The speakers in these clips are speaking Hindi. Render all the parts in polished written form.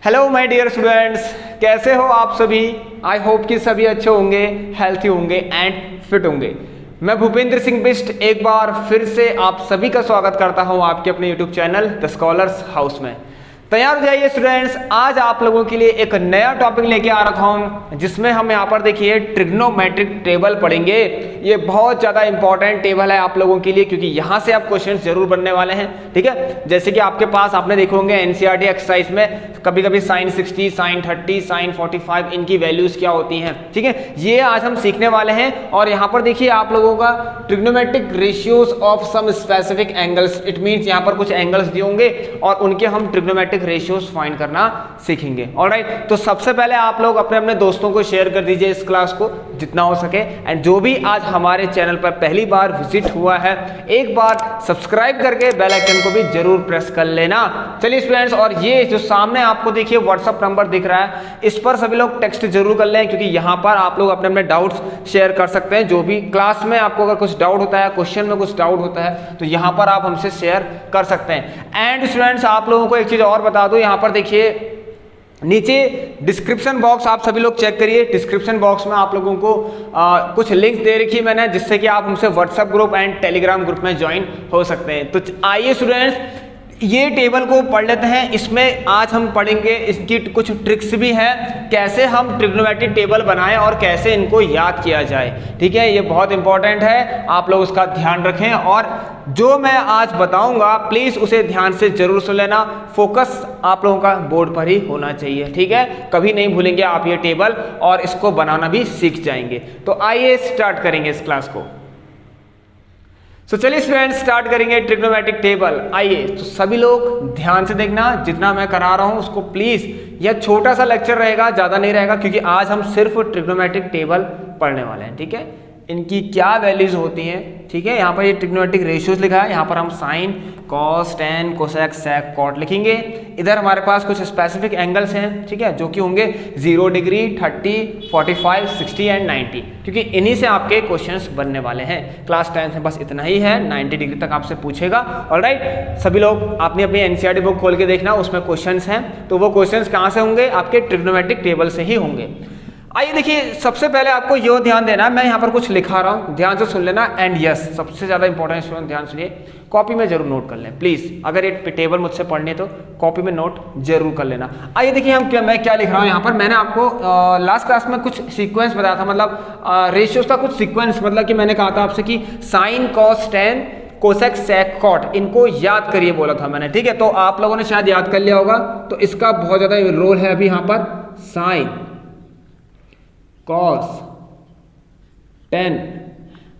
हेलो माय डियर स्टूडेंट्स, कैसे हो आप सभी। आई होप कि सभी अच्छे होंगे, हेल्थी होंगे एंड फिट होंगे। मैं भूपेंद्र सिंह बिष्ट एक बार फिर से आप सभी का स्वागत करता हूं आपके अपने YouTube channel the scholars house में। तैयार हो जाइए स्टूडेंट्स, आज आप लोगों के लिए एक नया टॉपिक लेके आ रखा हूं जिसमें हम यहाँ पर देखिए ट्रिग्नोमेट्रिक टेबल पढ़ेंगे। ये बहुत ज़्यादा इंपॉर्टेंट टेबल है आप लोगों के लिए क्योंकि यहाँ से आप क्वेश्चंस जरूर बनने वाले हैं। ठीक है, जैसे कि आपके पास आपने देखे होंगे एनसीईआरटी एक्सरसाइज में कभी कभी साइन 60, साइन 30, साइन 45 इनकी वैल्यूज क्या होती हैं। ठीक है, ये आज हम सीखने वाले हैं। और यहाँ पर देखिए आप लोगों का trigonometric ratios of some specific angles, it means यहाँ पर कुछ एंगल्स दिए होंगे और उनके हम ट्रिग्नोमेट्रिक रेशियोज फाइंड करना सीखेंगे। ऑलराइट, तो सबसे पहले आप लोग अपने अपने दोस्तों को शेयर कर दीजिए इस क्लास को जितना हो सके। एंड जो भी आज हमारे चैनल पर पहली बार विजिट हुआ है, एक बार सब्सक्राइब करके बेल आइकन को भी जरूर प्रेस कर लेना। चलिए स्टूडेंट्स, और ये जो सामने आपको देखिए व्हाट्सएप नंबर दिख रहा है, इस पर सभी लोग टेक्स्ट जरूर कर लें क्योंकि यहाँ पर आप लोग अपने अपने डाउट्स शेयर कर सकते हैं। जो भी क्लास में आपको अगर कुछ डाउट होता है, क्वेश्चन में कुछ डाउट होता है, तो यहाँ पर आप हमसे शेयर कर सकते हैं। एंड स्टूडेंट्स, आप लोगों को एक चीज और बता दो, यहाँ पर देखिए नीचे डिस्क्रिप्शन बॉक्स आप सभी लोग चेक करिए। डिस्क्रिप्शन बॉक्स में आप लोगों को कुछ लिंक्स दे रखी है मैंने, जिससे कि आप हमसे WhatsApp group and Telegram group में ज्वाइन हो सकते हैं। तो आइए स्टूडेंट्स, ये टेबल को पढ़ लेते हैं। इसमें आज हम पढ़ेंगे, इसकी कुछ ट्रिक्स भी हैं, कैसे हम ट्रिग्नोमेट्रिक टेबल बनाएं और कैसे इनको याद किया जाए। ठीक है, ये बहुत इंपॉर्टेंट है, आप लोग उसका ध्यान रखें। और जो मैं आज बताऊंगा प्लीज उसे ध्यान से जरूर सुन लेना। फोकस आप लोगों का बोर्ड पर ही होना चाहिए। ठीक है, कभी नहीं भूलेंगे आप ये टेबल और इसको बनाना भी सीख जाएंगे। तो आइए स्टार्ट करेंगे इस क्लास को। तो चलिए स्टूडेंट्स, स्टार्ट करेंगे ट्रिग्नोमेट्रिक टेबल। आइए, तो सभी लोग ध्यान से देखना, जितना मैं करा रहा हूं उसको प्लीज। यह छोटा सा लेक्चर रहेगा, ज्यादा नहीं रहेगा, क्योंकि आज हम सिर्फ ट्रिग्नोमेट्रिक टेबल पढ़ने वाले हैं। ठीक है, इनकी क्या वैल्यूज होती हैं। ठीक है, यहाँ पर ये ट्रिग्नोमेट्रिक रेशियोज लिखा है, यहाँ पर हम साइन, कॉस, टेन, कोसेक, सेक, कॉट लिखेंगे। इधर हमारे पास कुछ स्पेसिफिक एंगल्स हैं, ठीक है, जो कि होंगे 0 डिग्री, 30, 45, 60 एंड 90, क्योंकि इन्हीं से आपके क्वेश्चंस बनने वाले हैं। क्लास 10 में बस इतना ही है, 90 डिग्री तक आपसे पूछेगा। ऑलराइट, सभी लोग आपने अपनी एनसीईआरटी बुक खोल के देखना, उसमें क्वेश्चंस हैं, तो वो क्वेश्चंस कहाँ से होंगे, आपके ट्रिग्नोमेट्रिक टेबल से ही होंगे। आइए देखिए, सबसे पहले आपको यो ध्यान देना है, मैं यहाँ पर कुछ लिखा रहा हूँ, ध्यान से सुन लेना। एंड यस, सबसे ज़्यादा इंपॉर्टेंट स्टूडेंट ध्यान सुनिए, कॉपी में जरूर नोट कर लें प्लीज़। अगर ये टेबल मुझसे पढ़नी है तो कॉपी में नोट जरूर कर लेना। आइए देखिए मैं क्या लिख रहा हूँ यहाँ पर। मैंने आपको लास्ट क्लास में कुछ सीक्वेंस बताया था, मतलब रेशियोज का कुछ सीक्वेंस, मतलब कि मैंने कहा था आपसे कि साइन, कॉस, टेन, कोसेक, सेक, कॉट, इनको याद करिए बोला था मैंने। ठीक है, तो आप लोगों ने शायद याद कर लिया होगा। तो इसका बहुत ज़्यादा रोल है अभी यहाँ पर, साइन, कॉस, टेन,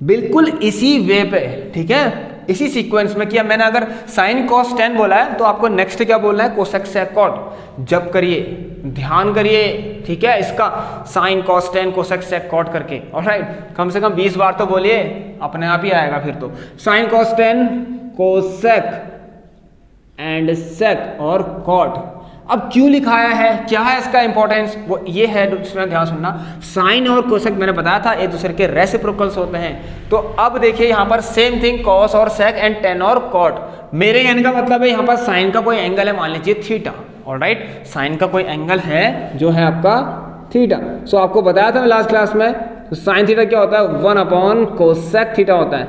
बिल्कुल इसी वे पे। ठीक है, इसी सीक्वेंस में किया मैंने। अगर साइन, कॉस, टेन बोला है तो आपको नेक्स्ट क्या बोलना है, कोसेक, सेक, कॉट। जब करिए, ध्यान करिए, ठीक है, इसका साइन, कॉस, टेन, कोसेक, सेक, कॉट करके। ऑलराइट, कम से कम 20 बार तो बोलिए, अपने आप ही आएगा फिर तो। Sine, cos, tan, cosec and sec और कॉट। अब क्यों लिखाया है, क्या है इसका इंपॉर्टेंस, वो ये है, ध्यान सुनना। साइन और कोसेक मैंने बताया था एक दूसरे के रेसिप्रोकल्स होते हैं। तो अब देखिए यहाँ पर सेम थिंग, कॉस और सेक एंड टेन और कॉट। मेरे कहने का मतलब है यहाँ पर साइन का कोई एंगल है, मान लीजिए थीटा। ऑलराइट, साइन का कोई एंगल है जो है आपका थीटा। सो आपको बताया था लास्ट क्लास में, तो साइन थीटा क्या होता है, 1 कोसेक थीटा होता है।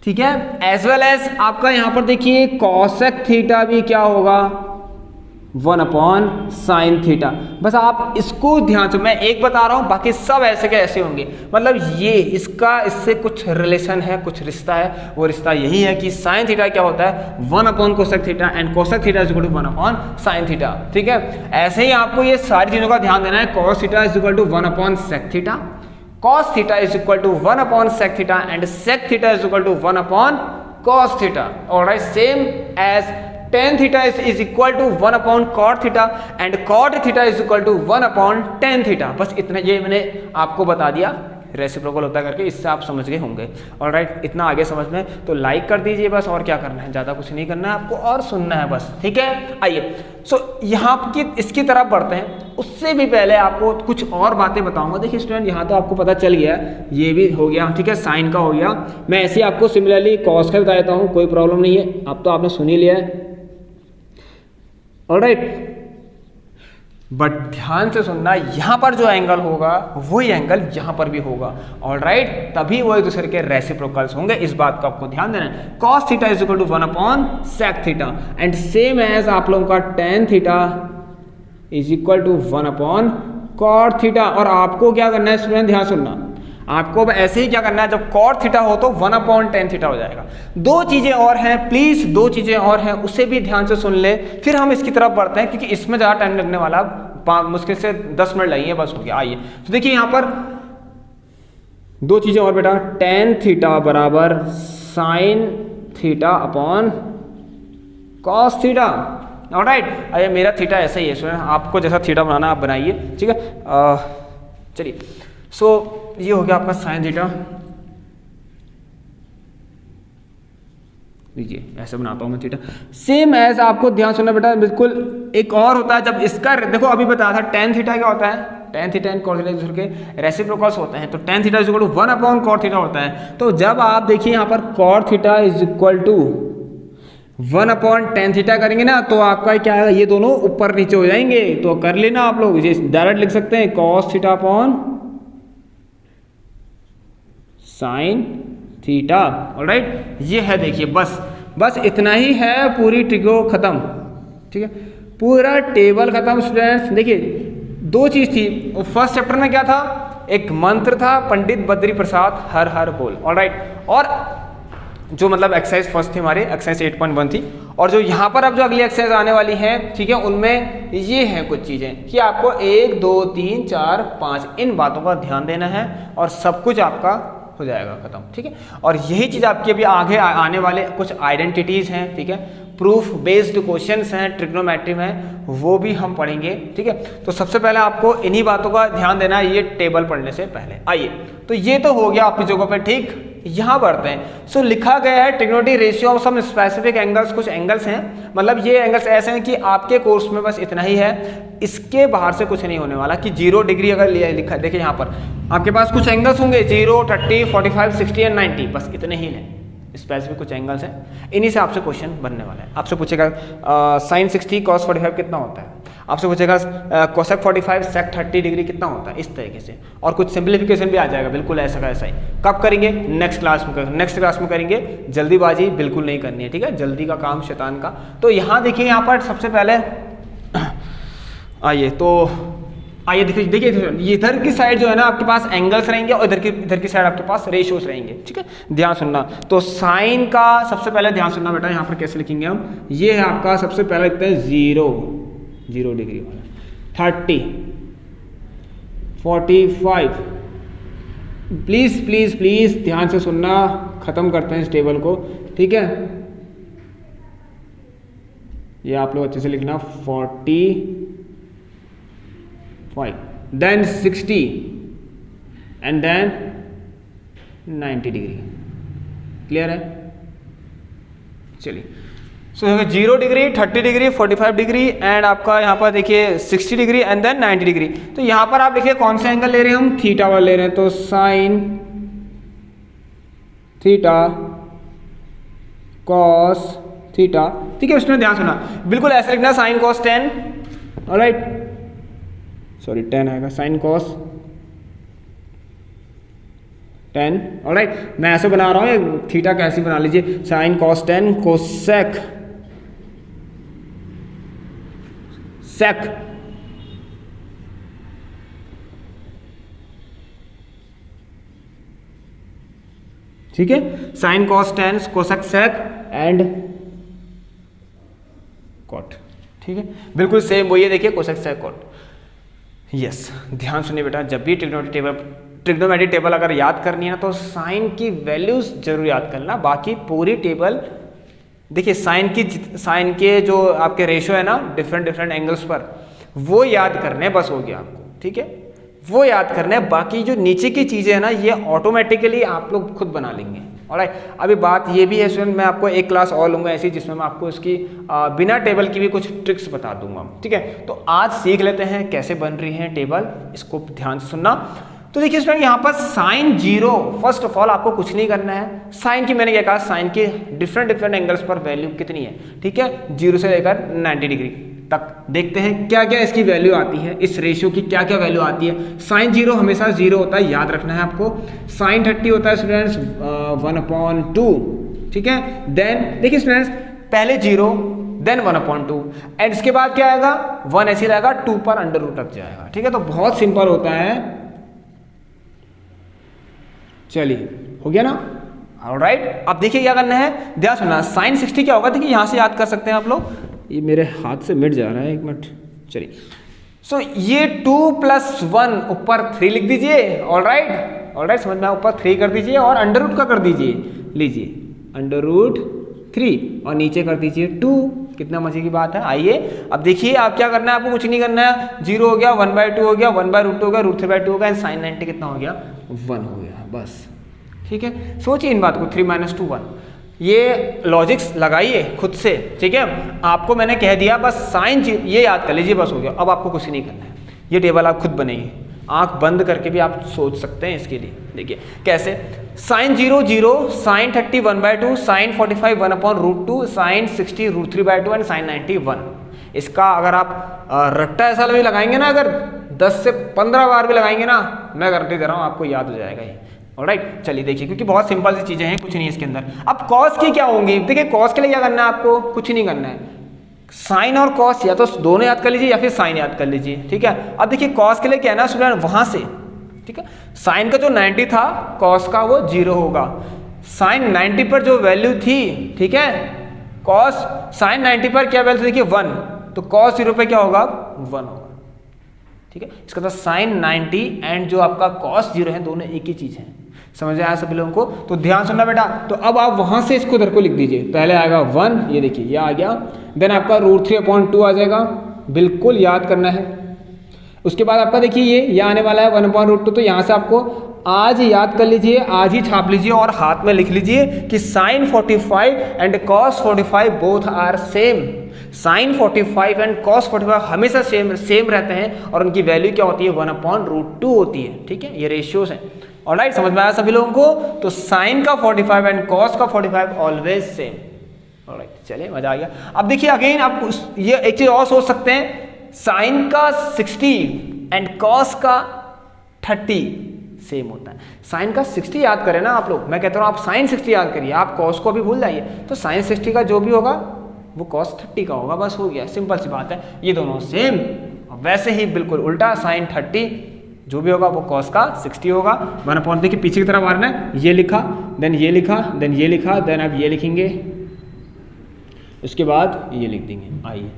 ठीक है, एज वेल एज आपका यहाँ पर देखिए कोसेक थीटा भी क्या होगा, 1 साइन थीटा। बस आप इसको ध्यान से, मैं एक बता रहा हूं, बाकी सब ऐसे के ऐसे होंगे। मतलब ये इसका इससे कुछ रिलेशन है, कुछ रिश्ता है। वो रिश्ता यही है कि साइन थीटा क्या होता है, 1 cosec theta and cosec theta is equal to 1 sine theta. ठीक है, ऐसे ही आपको ये सारी चीजों का ध्यान देना है। Cos theta is equal to 1 sec theta, cos theta is equal to 1 sec theta and sec theta is equal to 1 cos theta. Alright, same as tan theta is equal to 1 cot theta and cot theta is equal to 1 tan theta। बस इतना, ये मैंने आपको बता दिया रेसिप्रोकल होता करके, इससे आप समझ गए होंगे। ऑलराइट, इतना आगे समझ में तो लाइक कर दीजिए बस, और क्या करना है, ज़्यादा कुछ नहीं करना है आपको, और सुनना है बस। ठीक है, आइए यहाँ की इसकी तरफ बढ़ते हैं। उससे भी पहले आपको कुछ और बातें बताऊंगा। देखिए स्टूडेंट, यहाँ तो आपको पता चल गया, ये भी हो गया। ठीक है, साइन का हो गया। मैं ऐसे ही आपको सिमिलरली कॉस का बता देता हूँ, कोई प्रॉब्लम नहीं है, अब तो आपने सुन ही लिया है। ऑलराइट, बट ध्यान से सुनना, यहां पर जो एंगल होगा वही एंगल यहां पर भी होगा। ऑलराइट, तभी वो एक दूसरे के रेसिप्रोकल्स होंगे, इस बात का आपको ध्यान देना है। cos theta is equal to 1 upon sec theta and same as आप लोगों का tan theta is equal to 1 upon cot theta. और आपको क्या करना है स्टूडेंट, ध्यान सुनना, आपको ऐसे ही क्या करना है, जब cot थीटा हो तो 1 अपॉन tan थीटा हो जाएगा। दो चीजें और हैं प्लीज, दो चीजें और हैं, उसे भी ध्यान से सुन ले, फिर हम इसकी तरफ बढ़ते हैं, क्योंकि इसमें ज्यादा टाइम लगने वाला, मुश्किल से 10 मिनट लगेंगे बस, हो गया। आइए तो देखिए यहां पर दो चीजें और बेटा, tan थीटा बराबर sin theta upon cos theta. Alright, अरे मेरा थीटा ऐसा ही है स्टूडेंट, आपको जैसा थीटा बनाना आप बनाइए, ठीक है। चलिए, सो ये हो गया आपका साइन थीटा, लीजिए ऐसे बनाता हूं मैं थीटा। सेम एज आपको ध्यान सुनना बेटा, बिल्कुल एक और होता है जब इसका, देखो अभी बताया था tan थीटा क्या होता है, tan theta and cos theta के रेसिप्रोकल्स होते हैं, तो tan theta is equal to 1 upon cot theta होता है। तो जब आप देखिए यहाँ पर cot theta is equal to 1 upon tan theta करेंगे ना, तो आपका क्या है, ये दोनों ऊपर नीचे हो जाएंगे। तो कर लेना आप लोग, ये डायरेक्ट लिख सकते हैं cos theta upon sine theta. Alright, ये है, देखिए बस इतना ही है, पूरी ट्रिको खत्म, ठीक है, पूरा टेबल खत्म स्टूडेंट्स। देखिए दो चीज थी, फर्स्ट चैप्टर में क्या था, एक मंत्र था, पंडित बद्री प्रसाद हर हर बोल। ऑलराइट, और जो मतलब एक्सरसाइज फर्स्ट थी हमारी, एक्सरसाइज 8.1 थी, और जो यहाँ पर अब जो अगली एक्सरसाइज आने वाली है, ठीक है, उनमें ये हैं कुछ चीजें कि आपको 1 2 3 4 5 इन बातों का ध्यान देना है और सब कुछ आपका हो जाएगा खत्म, ठीक है। और यही चीज आपकी अभी आगे आने वाले कुछ आइडेंटिटीज हैं, ठीक है, प्रूफ बेस्ड क्वेश्चंस हैं, ट्रिग्नोमेट्री में, वो भी हम पढ़ेंगे, ठीक है। तो सबसे पहले आपको इन्हीं बातों का ध्यान देना है ये टेबल पढ़ने से पहले। आइए, तो ये तो हो गया आपकी जगह पे, ठीक। यहाँ बढ़ते हैं। सो लिखा गया है trigonometry ratio of some specific angles, कुछ एंगल्स हैं, मतलब ये एंगल्स ऐसे हैं कि आपके कोर्स में बस इतना ही है, इसके बाहर से कुछ नहीं होने वाला। कि 0 डिग्री अगर लिखा, देखिए यहाँ पर आपके पास कुछ एंगल्स होंगे 0 30 45 60 एंड 90, बस इतने ही हैं, स्पेसिफिक कुछ एंगल्स हैं, इन्हीं से आपसे क्वेश्चन बनने वाला है। आपसे पूछेगा साइन 60 cos 45 कितना होता है, आपसे पूछेगा कोसेक 45 सेक 30 डिग्री कितना होता है, इस तरीके से। और कुछ सिंप्लीफिकेशन भी आ जाएगा, बिल्कुल ऐसा का ऐसा ही। कब करेंगे, नेक्स्ट क्लास में करेंगे, जल्दीबाजी बिल्कुल नहीं करनी है, ठीक है, जल्दी का काम शैतान का। तो यहाँ देखिए, यहाँ पर सबसे पहले आइए देखिए इधर की साइड जो है ना आपके पास एंगल्स रहेंगे, और इधर की साइड आपके पास रेशियोस रहेंगे, ठीक है, ध्यान सुनना। तो साइन का सबसे पहले ध्यान सुनना बेटा, यहाँ पर कैसे लिखेंगे हम, ये है आपका सबसे पहले लिखते हैं 0 डिग्री वाला, 30 45, प्लीज प्लीज प्लीज ध्यान से सुनना, खत्म करते हैं इस टेबल को, ठीक है। ये आप लोग अच्छे से लिखना, 45 then 60 and then 90 degree, clear है। चलिए, सो 0 डिग्री 30 डिग्री 45 डिग्री एंड आपका यहाँ पर देखिए 60 डिग्री एंड देन 90 डिग्री। तो यहाँ पर आप देखिए कौन सा एंगल ले रहे हैं हम, थीटा वाला ले रहे हैं, तो साइन थीटा कॉस थीटा, ठीक है। उसमें ध्यान सुना, बिल्कुल ऐसे लिखना, साइन कॉस 10, ऑलराइट, सॉरी 10 आएगा, साइन कॉस 10, ऑलराइट। मैं ऐसे बना रहा हूँ, थीटा कैसे बना लीजिए, साइन कॉस 10 कोसेक सेक, ठीक है, sine cos 10 cosec sec and cot, ठीक है, बिल्कुल सेम वही है, देखिए कोसेक सेक कॉट। यस, ध्यान सुनिए बेटा, जब भी ट्रिग्नोमेट्री टेबल अगर याद करनी है ना, तो साइन की वैल्यूज जरूर याद करना, बाकी पूरी टेबल देखिए साइन के जो आपके रेशियो है ना डिफरेंट एंगल्स पर, वो याद करने बस, हो गया आपको, ठीक है, वो याद करने। बाकी जो नीचे की चीजें है ना, ये ऑटोमेटिकली आप लोग खुद बना लेंगे। ऑलराइट, अभी बात ये भी है स्टूडेंट, मैं आपको एक क्लास और लूंगा ऐसी, जिसमें मैं आपको इसकी बिना टेबल की भी कुछ ट्रिक्स बता दूंगा, ठीक है। तो आज सीख लेते हैं कैसे बन रही है टेबल, इसको ध्यान से सुनना। तो देखिए स्टूडेंट, यहाँ पर साइन 0, फर्स्ट ऑफ ऑल आपको कुछ नहीं करना है। साइन की मैंने क्या कहा, साइन के डिफरेंट एंगल्स पर वैल्यू कितनी है, ठीक है, 0 से लेकर 90 डिग्री, तक देखते हैं क्या क्या इसकी वैल्यू आती है, इस रेशियो की क्या क्या वैल्यू आती है। साइन 0 हमेशा 0 होता है, याद रखना है आपको। साइन 30 होता है स्टूडेंट्स 1/2, ठीक है। देन देखिए स्टूडेंट्स, पहले 0 देन 1/2 एंड इसके बाद क्या आएगा 1 ऐसे रहेगा, 2 पर अंडर रूट लग जाएगा, ठीक है। तो बहुत सिंपल होता है। चलिए हो गया ना, ऑलराइट। अब देखिए क्या करना है, ध्यान सुनना। साइन 60 क्या होगा, देखिए यहां से याद कर सकते हैं आप लोग। ये मेरे हाथ से मिट जा रहा है, एक मिनट। चलिए सो ये 2 + 1 ऊपर 3 लिख दीजिए, ऑलराइट ऑलराइट, समझ में आया। ऊपर 3 कर दीजिए और अंडर रूट का कर दीजिए, लीजिए अंडर रूट 3 और नीचे कर दीजिए 2। कितना मजे की बात है। आइए अब देखिए, आप क्या करना है, आपको कुछ नहीं करना है। 0 हो गया, 1/2 हो गया, 1/√2 हो गया, √3/2 हो गया, साइन 90 कितना हो गया 1 हो गया, बस, ठीक है। सोचिए इन बात को, 3 - 2 1, ये लॉजिक्स लगाइए खुद से, ठीक है। आपको मैंने कह दिया, बस साइन ये याद कर लीजिए, बस हो गया। अब आपको कुछ नहीं करना है, ये टेबल आप खुद बनाइए, आंख बंद करके भी आप सोच सकते हैं इसके लिए। देखिए कैसे, sine 0 0, sine 30 1/2, sine 45 1/√2, sine 60 √3/2 and sine 90 1। इसका अगर आप रट्टा ऐसा भी लगाएंगे ना, अगर 10 से 15 बार भी लगाएंगे ना, मैं गारंटी दे रहा हूँ आपको याद हो जाएगा ये, ऑलराइट। चलिए देखिए, क्योंकि बहुत सिंपल सी चीजें हैं, कुछ नहीं है इसके अंदर। अब कॉस की क्या होंगी, देखिए कॉस के लिए क्या करना है आपको, कुछ नहीं करना है। साइन और कॉस या तो दोनों याद कर लीजिए या फिर साइन याद कर लीजिए, ठीक है। अब देखिए कॉस के लिए क्या है ना स्टूडेंट, वहां से, ठीक है, साइन का जो 90 था, कॉस का वो 0 होगा। साइन 90 पर जो वैल्यू थी, ठीक है, कॉस साइन 90 पर क्या वैल्यू देखिए 1, तो कॉस 0 पे क्या होगा 1 होगा, ठीक है। इसका मतलब साइन 90 एंड जो आपका कॉस 0 है, दोनों एक ही चीज है। समझ में आया सभी लोगों को, तो ध्यान सुनना बेटा। तो अब आप वहां से इसको इधर को लिख दीजिए, पहले आएगा 1, ये देखिए ये आ गया, देन आपका √3/2 आ जाएगा, बिल्कुल याद करना है। उसके बाद आपका देखिए ये आने वाला है 1/√2, तो यहाँ से आपको आज याद कर लीजिए, आज ही छाप लीजिए और हाथ में लिख लीजिए कि sine 45 and cos 45 both are same. Sine 45 and cos 45 हमेशा सेम रहते हैं और उनकी वैल्यू क्या होती है 1/√2 होती है, ठीक है। ये रेशियोज हैं, ऑलराइट। समझ में आया सभी लोगों को, तो साइन का 45 एंड कॉस का 45 ऑलवेज सेम, ऑलराइट। चलिए मजा आ गया। अब देखिए अगेन आप ये एक चीज और सोच सकते हैं, साइन का 60 एंड कॉस का 30 सेम होता है। साइन का 60 याद करें ना आप लोग, मैं कहता हूं आप साइन 60 याद करिए, आप कॉस को अभी भूल जाइए, तो साइन 60 का जो भी होगा वो कॉस 30 का होगा, बस हो गया, सिंपल सी बात है। ये दोनों सेम। वैसे ही बिल्कुल उल्टा, साइन 30 जो भी होगा वो कॉस का 60 होगा। 1/, देखिए पीछे की तरफ आ रहा है, ये लिखा, देन ये लिखा, देन ये लिखा, देन आप ये लिखेंगे, उसके बाद ये लिख देंगे। आइए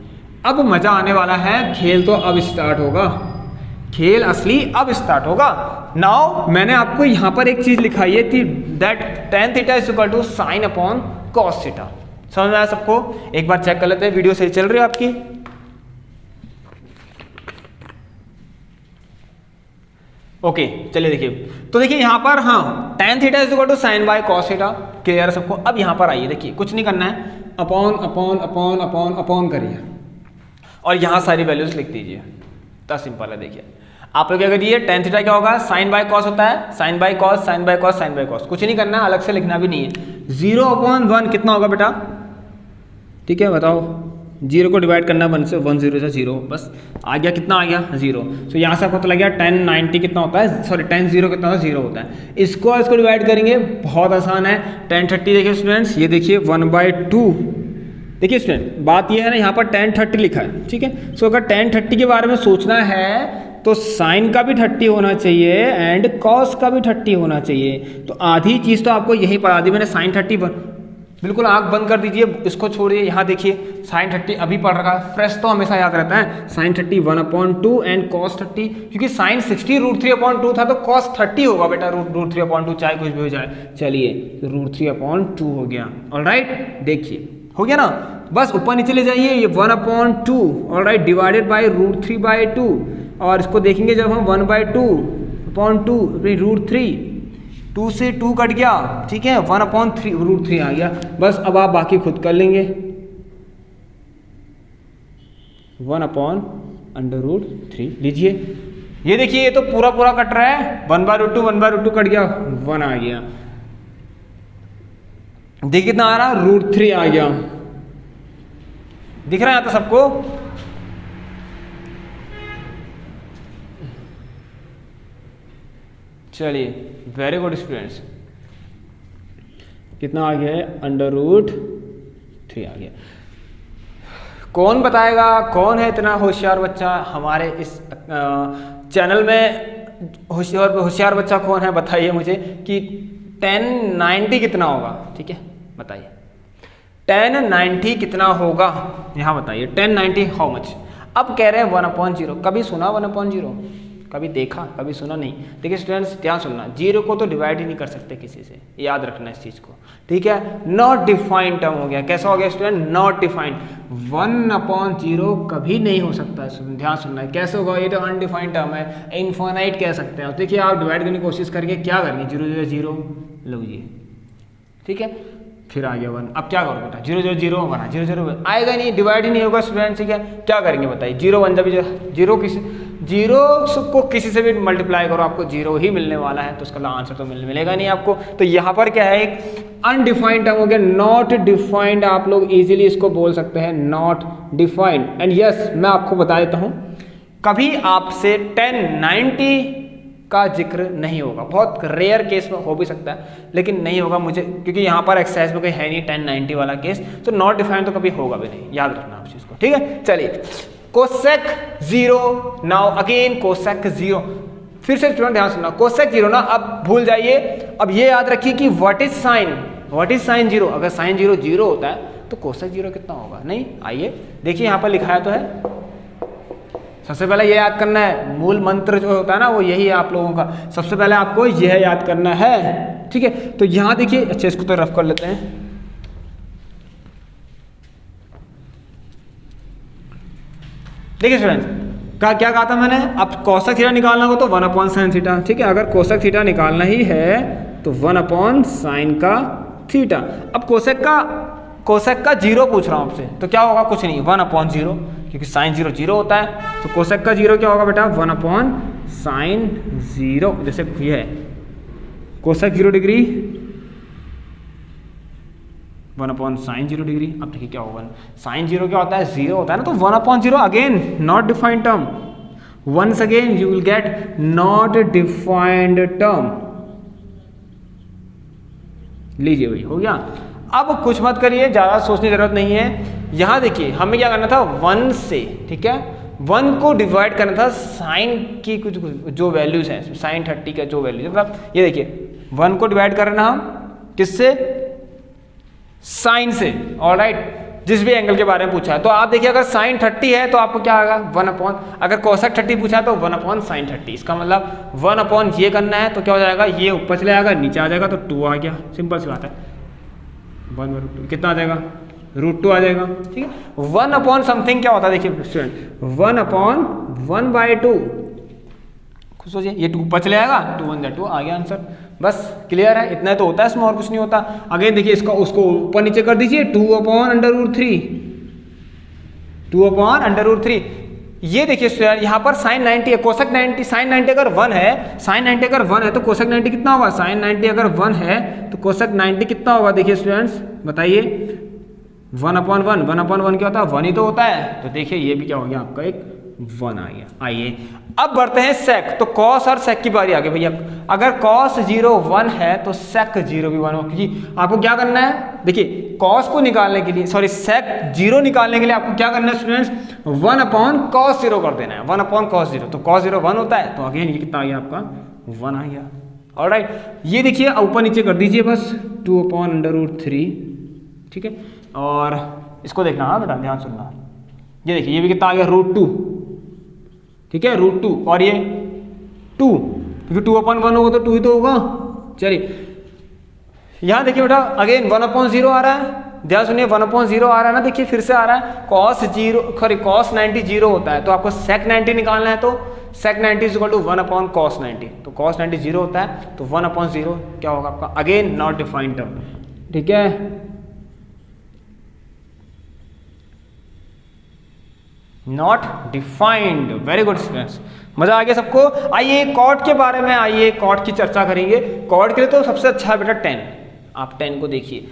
अब मजा आने वाला है, खेल तो अब स्टार्ट होगा, खेल असली अब स्टार्ट होगा। नाउ मैंने आपको यहां पर एक चीज लिखाई है थी, दैट tan θ = sin/cos θ। समझ में आया सबको? एक बार चेक कर लेते हैं, वीडियो सही चल रही है आपकी? ओके चलिए देखिए, तो देखिए यहां पर हाँ tan θ = sin/cos θ, क्लियर है सबको? अब यहां पर आइए, देखिए कुछ नहीं करना है, अपॉन करिए और यहां सारी वैल्यूज लिख दीजिए, इतना सिंपल है। देखिए आप लोग क्या करिए, tan θ क्या होगा, sin/cos होता है, sin/cos sin/cos sin/cos, कुछ नहीं करना, अलग से लिखना भी नहीं है। 0/1 कितना होगा बेटा? ठीक है बताओ, 0 को डिवाइड करना 1 से, 1 0 से 0, बस आ गया, कितना आ गया 0। तो यहाँ से आपको पता लग गया tan 90 कितना होता है, सॉरी tan 0 कितना होता है, 0 होता है। इसको डिवाइड करेंगे, बहुत आसान है। tan 30 देखिए स्टूडेंट्स, ये देखिए 1/2, देखिए स्टूडेंट बात ये है ना, यहाँ पर tan 30 लिखा है, ठीक है। सो अगर tan 30 के बारे में सोचना है तो साइन का भी 30 होना चाहिए एंड कॉस का भी 30 होना चाहिए। तो आधी चीज़ तो आपको यही पढ़ा दी मैंने, साइन 30 बिल्कुल आंख बंद कर दीजिए, इसको छोड़िए। यहाँ देखिए साइन 30 अभी पढ़ रखा है, फ्रेश तो हमेशा याद रहता है। साइन 30 1/2 एंड कॉस 30, क्योंकि साइन 60 √3/2 था, तो कॉस 30 होगा बेटा, √3/2 चाहे कुछ भी हो जाए। चलिए √3/2 हो गया, ऑलराइट। देखिए हो गया ना, बस ऊपर नीचे ले जाइए, ये 1/2 ऑलराइट डिवाइडेड बाई √3/2, और इसको देखेंगे जब हम 1/2/2 √3, 2 से 2 कट गया, ठीक है, 1/3 आ गया। बस अब आप बाकी खुद कर लेंगे, 1/√3 लीजिए। ये देखिए ये तो पूरा कट रहा है, 1/2 कट गया, 1 आ गया। देखिए कितना आ रहा, √3 आ गया, दिख रहा है यहाँ तो सबको? चलिए वेरी गुड स्टूडेंट्स, कितना आ गया है, √3 आ गया। कौन बताएगा, कौन है इतना होशियार बच्चा हमारे इस चैनल में? होशियार बच्चा कौन है बताइए मुझे कि 1090 कितना होगा। ठीक है बताइए 1090 कितना होगा, यहाँ बताइए 1090 हाउ मच। अब कह रहे हैं 1/0, कभी सुना 1/0? कभी देखा, कभी सुना नहीं। देखिए स्टूडेंट्स ध्यान सुनना, 0 को तो डिवाइड ही नहीं कर सकते किसी से, याद रखना इस चीज़ को। ठीक है, नॉट डिफाइंड टर्म हो गया। कैसा हो गया स्टूडेंट? Not defined. 1/0 कभी नहीं हो सकता है, ध्यान सुनना है। कैसे होगा? ये तो अनडिफाइंड टर्म है, इनफाइनाइट कह सकते हैं। देखिए आप डिवाइड करने की कोशिश करके क्या करेंगे, 0 0 0 लो ये, ठीक है, फिर आ गया 1। अब क्या करो बेटा, 0 0 0 बना, 0 0 आएगा नहीं, डिवाइड ही नहीं होगा स्टूडेंट। ठीक है, क्या करेंगे बताइए, 0 1 जब 0 को किसी से भी मल्टीप्लाई करो आपको 0 ही मिलने वाला है, तो उसका आंसर तो मिलेगा नहीं आपको। तो यहाँ पर क्या है, एक अनडिफाइंड टर्म हो गया, नॉट डिफाइंड। आप लोग इजीली इसको बोल सकते हैं नॉट डिफाइंड। एंड यस, मैं आपको बता देता हूँ, कभी आपसे 1090 का जिक्र नहीं होगा। बहुत रेयर केस में हो भी सकता है, लेकिन नहीं होगा मुझे, क्योंकि यहाँ पर एक्सरसाइज में कोई है नहीं 1090 वाला केस, तो नॉट डिफाइंड तो कभी होगा भी नहीं, याद रखना आप चीज़ को। ठीक है, चलिए कोसेक 0, नाउ अगेन कोसेक 0। फिर से स्टूडेंट ध्यान सुनना, कोसेक 0 ना अब भूल जाइए, अब ये याद रखिए कि what is sine, what is sine 0। अगर साइन 0 0 होता है तो कोसेक 0 कितना होगा? नहीं, आइए देखिए यहाँ पर लिखा है तो है। सबसे पहले ये याद करना है, मूल मंत्र जो होता है ना वो यही है आप लोगों का। सबसे पहले आपको यह याद करना है। ठीक है, तो यहाँ देखिए, अच्छा इसको तो रफ कर लेते हैं। देखिए स्टूडेंट्स, क्या कहा था मैंने, अब कोसेक थीटा निकालना हो तो 1/sin थीटा। ठीक है, अगर कोसेक थीटा निकालना ही है तो 1/sin का थीटा। अब कोसेक का 0 पूछ रहा हूं आपसे, तो क्या होगा? कुछ नहीं, 1/0, क्योंकि sin 0 0 होता है। तो कोसेक का 0 क्या होगा बेटा? 1/sin 0। जैसे ये है कोसेक 0 डिग्री 1/sin 0 डिग्री। अब देखिए क्या होगा, sin 0 क्या होता है? 0 होता है ना, तो 1/0 again not defined term. Once again you will get not defined term. लीजिए भाई, हो गया। अब कुछ मत करिए, ज़्यादा सोचने की जरूरत नहीं है। यहाँ देखिए हमें क्या करना था, 1 से, ठीक है, 1 को डिवाइड करना था साइन की कुछ जो वैल्यूज हैं, sin 30 का जो वैल्यू, मतलब ये देखिए 1 को डिवाइड करना हम किससे? साइन से। ऑलराइट, जिस भी एंगल के बारे में पूछा है। तो आप देखिए अगर sin 30 है तो आपको क्या आएगा? 1/, अगर कोसेक 30 पूछा है तो 1/sin 30। इसका मतलब 1/ ये करना है तो क्या हो जाएगा, ये ऊपर चले जाएगा, नीचे आ जाएगा तो 2 आ गया। सिंपल सी बात है, 1/2 कितना आ जाएगा? √2 आ जाएगा। ठीक है, 1/ समथिंग क्या होता है देखिए स्टूडेंट, 1/1/2। खुश सोचिए, ये 2 ऊपर चले आएगा, 2 1 2 आ गया आंसर। बस क्लियर है, इतना तो होता है, इसमें और कुछ नहीं होता। अगेन देखिए इसका उसको ऊपर नीचे कर दीजिए, 2/√3, 2/√3। ये देखिए स्टूडेंट यहाँ पर sin 90 है, कोसेक 90, sin 90 अगर 1 है, sin 90 अगर 1 है तो कोसेक 90 कितना होगा? sin 90 अगर 1 है तो कोसेक 90 कितना होगा? देखिए स्टूडेंट्स बताइए, 1/1, 1/1 क्या होता है? 1 ही तो होता है। तो देखिए ये भी क्या हो गया आपका, एक 1 आ गया। आइए अब बढ़ते हैं सेक। तो कॉस और सेक की बारी आ गई भैया। अगर कॉस 0 1 है तो सेक 0 भी 1 हो, क्योंकि आपको क्या करना है, देखिए कॉस को निकालने के लिए, सॉरी सेक 0 निकालने के लिए आपको क्या करना है स्टूडेंट्स? 1/cos 0 कर देना है, 1/cos 0। तो cos 0 1 होता है, तो अगेन ये कितना आ गया आपका? 1 आ गया। ऑलराइट, ये देखिए ऊपर नीचे कर दीजिए बस, 2/√3। ठीक है, और इसको देखना, हाँ बेटा ध्यान सुनना। ये देखिए ये भी कितना आ गया? √2। ठीक है, √2, और ये 2, क्योंकि 2/1 होगा तो 2 ही तो होगा। चलिए यहाँ देखिए बेटा अगेन 1/0 आ रहा है, ध्यान सुनिए 1/0 आ रहा है ना, देखिए फिर से आ रहा है। cos 90 0 होता है, तो आपको sec 90 निकालना है, तो sec 90 = 1/cos 90। तो cos 90 0 होता है, तो 1/0 क्या होगा आपका? Again not defined term. ठीक है, not defined. Very good students, मजा आ गया सबको। आइए कॉट के बारे में, आइए कॉट की चर्चा करेंगे। कॉट के लिए तो सबसे अच्छा है बेटा 10। आप 10 को देखिए,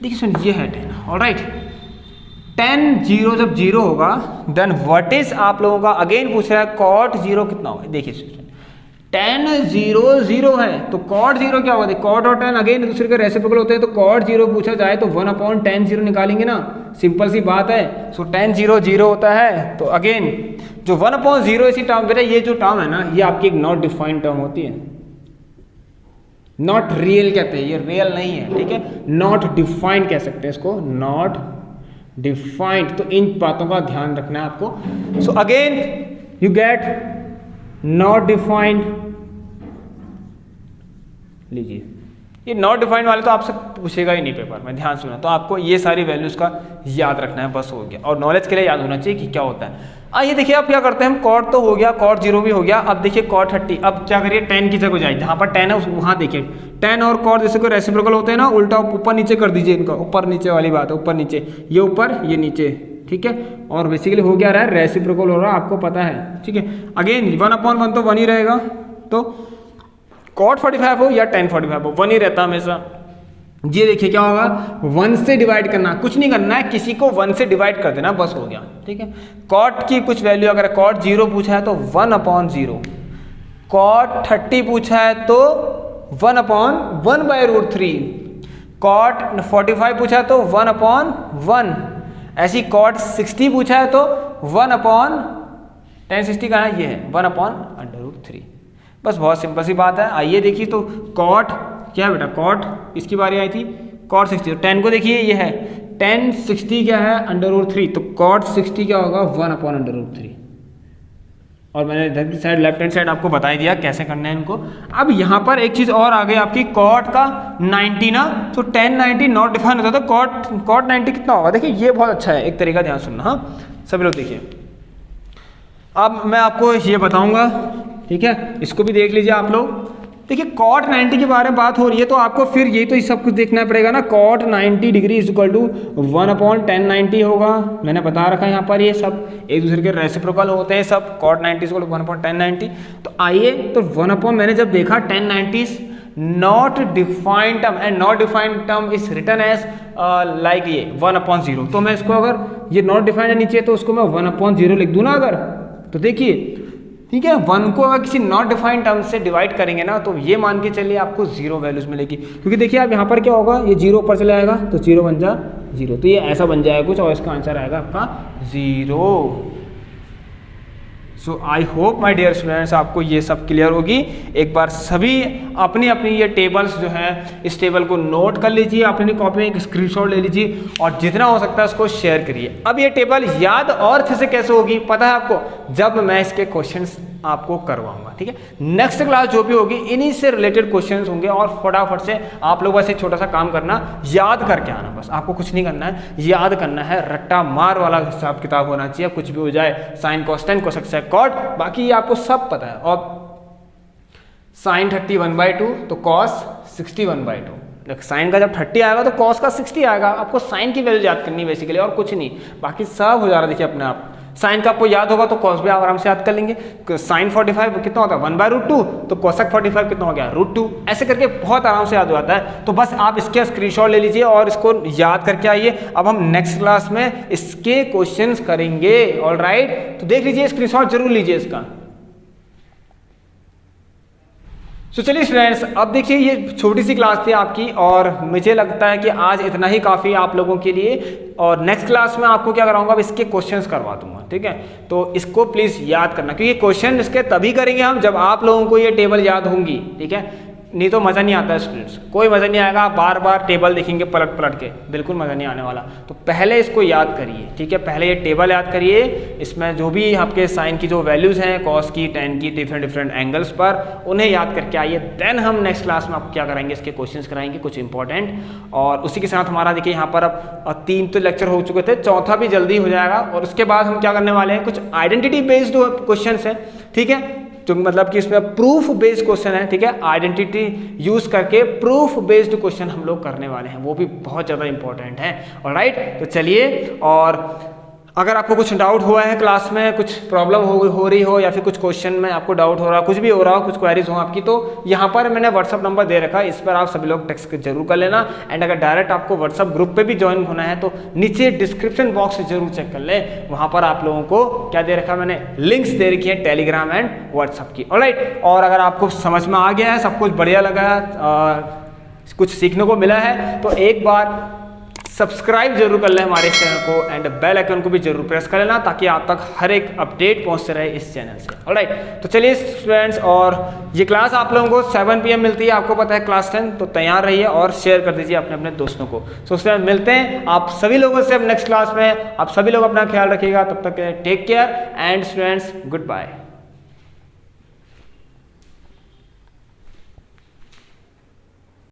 देखिए सुन, ये है 10। ऑलराइट, 10 0 जब 0 होगा देन व्हाट इज, आप लोगों का अगेन पूछ रहा है कॉट 0 कितना होगा। देखिए tan 0 0 है तो cot 0 क्या होगा, cot और tan अगेन दूसरे के रेसिप्रोकल होते हैं, तो cot 0 पूछा जाए तो 1/tan 0 निकालेंगे ना, सिंपल सी बात है। सो tan 0 0 होता है, तो अगेन जो 1/0 इसी टर्म बेटा, ये जो टर्म है ना, ये आपकी एक नॉट डिफाइंड टर्म होती है, नॉट रियल कहते हैं, ये रियल नहीं है, ठीक है, नॉट डिफाइंड कह सकते हैं इसको, नॉट डिफाइंड। तो इन बातों का ध्यान रखना है आपको। So again you get not defined, लीजिए ये नॉट डिफाइंड वाले तो आपसे पूछेगा ही नहीं पेपर में, ध्यान सुना, तो आपको ये सारी वैल्यूज का याद रखना है, बस हो गया। और नॉलेज के लिए याद होना चाहिए कि क्या होता है। आइए देखिए अब क्या करते हैं हम, कॉट तो हो गया, cot 0 भी हो गया, अब देखिए cot 30, अब क्या करिए tan की जगह जाए, जहाँ पर tan है वहाँ देखिए tan और cot जैसे कोई रेसिप्रोकल होते हैं ना, उल्टा ऊपर नीचे कर दीजिए इनका, ऊपर नीचे वाली बात है, ऊपर नीचे, ये ऊपर ये नीचे, ठीक है। और बेसिकली हो क्या रहा है, रेसिप्रोकल हो रहा है, आपको पता है, ठीक है। अगेन 1/1 तो 1 ही रहेगा, तो cot 45 हो या tan 45 हो, 1 ही रहता हमेशा। ये देखिए क्या होगा, 1 से डिवाइड करना, कुछ नहीं करना है, किसी को 1 से डिवाइड कर देना, बस हो गया, ठीक है। cot की कुछ वैल्यू, अगर cot 0 पूछा है तो 1/0, cot 30 पूछा है तो 1/1/√3, cot 45 पूछा है तो 1/1, ऐसी cot 60 पूछा है तो 1/tan 60 कहाँ है, ये है 1/√3, बस बहुत सिंपल सी बात है। आइए देखिए तो cot क्या है बेटा, cot इसकी बारी आई थी, cot 60, tan को देखिए ये है tan 60 क्या है, √3, तो cot 60 क्या होगा 1/√3। और मैंने इधर की साइड लेफ्ट हैंड साइड आपको बता ही दिया कैसे करना है इनको। अब यहाँ पर एक चीज़ और आ गई आपकी, cot का 90 ना, तो tan 90 नॉट डिफाइन होता है, तो cot 90 कितना होगा, देखिए ये बहुत अच्छा है एक तरीका, ध्यान सुनना, हाँ सभी लोग देखिए। अब मैं आपको ये बताऊँगा, ठीक है, इसको भी देख लीजिए आप लोग। देखिए cot 90 के बारे में बात हो रही है, तो आपको फिर ये तो सब कुछ देखना पड़ेगा ना, cot 90 degree is equal to 1/tan 90 होगा, मैंने बता रखा है यहाँ पर, ये सब एक दूसरे के रेसिप्रोकल होते हैं सब, cot 90 is equal to 1/tan 90। तो आइए तो 1/ मैंने जब देखा tan 90 not defined term, and not defined term is written as like ये 1/0, तो मैं इसको अगर ये नॉट डिफाइंड है नीचे तो उसको मैं 1/0 लिख दूँ ना अगर, तो देखिए ठीक है, 1 को अगर किसी नॉट डिफाइंड टर्म से डिवाइड करेंगे ना, तो ये मान के चलिए आपको 0 वैल्यूज मिलेगी, क्योंकि देखिए अब यहाँ पर क्या होगा, ये 0 ऊपर चला जाएगा तो 0 बन जा 0, तो ये ऐसा बन जाएगा कुछ, और इसका आंसर आएगा आपका 0। So I hope my dear students आपको ये सब क्लियर होगी। एक बार सभी अपनी अपनी ये टेबल्स जो है, इस टेबल को नोट कर लीजिए, अपनी कॉपी में एक स्क्रीनशॉट ले लीजिए, और जितना हो सकता है उसको शेयर करिए। अब ये टेबल याद और अच्छे से कैसे होगी पता है आपको, जब मैं इसके क्वेश्चंस आपको करवाऊंगा, ठीक है। नेक्स्ट क्लास जो भी होगी इन्हीं से रिलेटेड क्वेश्चंस होंगे, और फटाफट से आप लोग बस एक छोटा सा काम करना, याद करके आना, बस आपको कुछ नहीं करना है, याद करना है, रट्टा मार वाला हिसाब किताब होना चाहिए, कुछ भी हो जाए, साइन कोस्टेन कोसेक सेक कॉट, बाकी ये आपको सब पता है। और साइन 30 1/2 तो कॉस 60 1/2, साइन का जब 30 आएगा तो कॉस का 60 आएगा, आपको साइन की वैल्यू याद करनी बेसिकली, और कुछ नहीं, बाकी सब हो जा रहा है। देखिए अपने आप साइन का आपको याद होगा तो कॉस भी आप आराम से याद कर लेंगे। साइन 45 कितना होता है 1/√2, तो कोसेक 45 कितना हो गया √2, ऐसे करके बहुत आराम से याद हो जाता है। तो बस आप इसके स्क्रीनशॉट ले लीजिए और इसको याद करके आइए। अब हम नेक्स्ट क्लास में इसके क्वेश्चंस करेंगे, ऑलराइट, तो देख लीजिए, स्क्रीनशॉट जरूर लीजिए इसका। तो चलिए स्टूडेंट्स, अब देखिए ये छोटी सी क्लास थी आपकी, और मुझे लगता है कि आज इतना ही काफ़ी आप लोगों के लिए, और नेक्स्ट क्लास में आपको क्या कराऊंगा, अब इसके क्वेश्चंस करवा दूंगा, ठीक है। तो इसको प्लीज़ याद करना, क्योंकि क्वेश्चन इसके तभी करेंगे हम जब आप लोगों को ये टेबल याद होंगी, ठीक है, नहीं तो मज़ा नहीं आता है स्टूडेंट्स, कोई मज़ा नहीं आएगा, आप बार बार टेबल देखेंगे पलट पलट के, बिल्कुल मज़ा नहीं आने वाला। तो पहले इसको याद करिए, ठीक है, पहले ये टेबल याद करिए, इसमें जो भी आपके साइन की जो वैल्यूज़ हैं, कॉस की, टेन की, डिफरेंट एंगल्स पर, उन्हें याद करके आइए। देन हम नेक्स्ट क्लास में आप क्या कराएंगे, इसके क्वेश्चंस कराएंगे कुछ इंपॉर्टेंट, और उसी के साथ हमारा देखिए यहाँ पर अब 3 तो लेक्चर हो चुके थे, चौथा भी जल्दी हो जाएगा, और उसके बाद हम क्या करने वाले हैं, कुछ आइडेंटिटी बेस्ड क्वेश्चन है, ठीक है, तो मतलब कि इसमें प्रूफ बेस्ड क्वेश्चन है, ठीक है, आइडेंटिटी यूज करके प्रूफ बेस्ड क्वेश्चन हम लोग करने वाले हैं, वो भी बहुत ज़्यादा इंपॉर्टेंट है, ऑलराइट। तो चलिए, और अगर आपको कुछ डाउट हुआ है क्लास में, कुछ प्रॉब्लम हो रही हो, या फिर कुछ क्वेश्चन में आपको डाउट हो रहा हो, कुछ भी हो रहा हो, कुछ क्वेरीज हो आपकी, तो यहाँ पर मैंने व्हाट्सअप नंबर दे रखा है, इस पर आप सभी लोग टेक्स्ट जरूर कर लेना। एंड अगर डायरेक्ट आपको व्हाट्सअप ग्रुप पे भी ज्वाइन होना है तो नीचे डिस्क्रिप्शन बॉक्स जरूर चेक कर ले, वहाँ पर आप लोगों को क्या दे रखा है मैंने, लिंक्स दे रखी है टेलीग्राम एंड व्हाट्सअप की। ऑलराइट, और अगर आपको समझ में आ गया है, सब कुछ बढ़िया लगा है, कुछ सीखने को मिला है, तो एक बार सब्सक्राइब जरूर कर लें हमारे चैनल को एंड बेल आइकन को भी जरूर प्रेस कर लेना, ताकि आप तक हर एक अपडेट पहुंचते रहे इस चैनल से। ऑलराइट, तो चलिए स्टूडेंट्स, और ये क्लास आप लोगों को 7 PM मिलती है, आपको पता है क्लास 10, तो तैयार रहिए और शेयर कर दीजिए अपने अपने दोस्तों को। सो स्टूडेंट, मिलते हैं आप सभी लोगों से अब नेक्स्ट क्लास में। आप सभी लोग अपना ख्याल रखिएगा, तब तक take care and students good bye.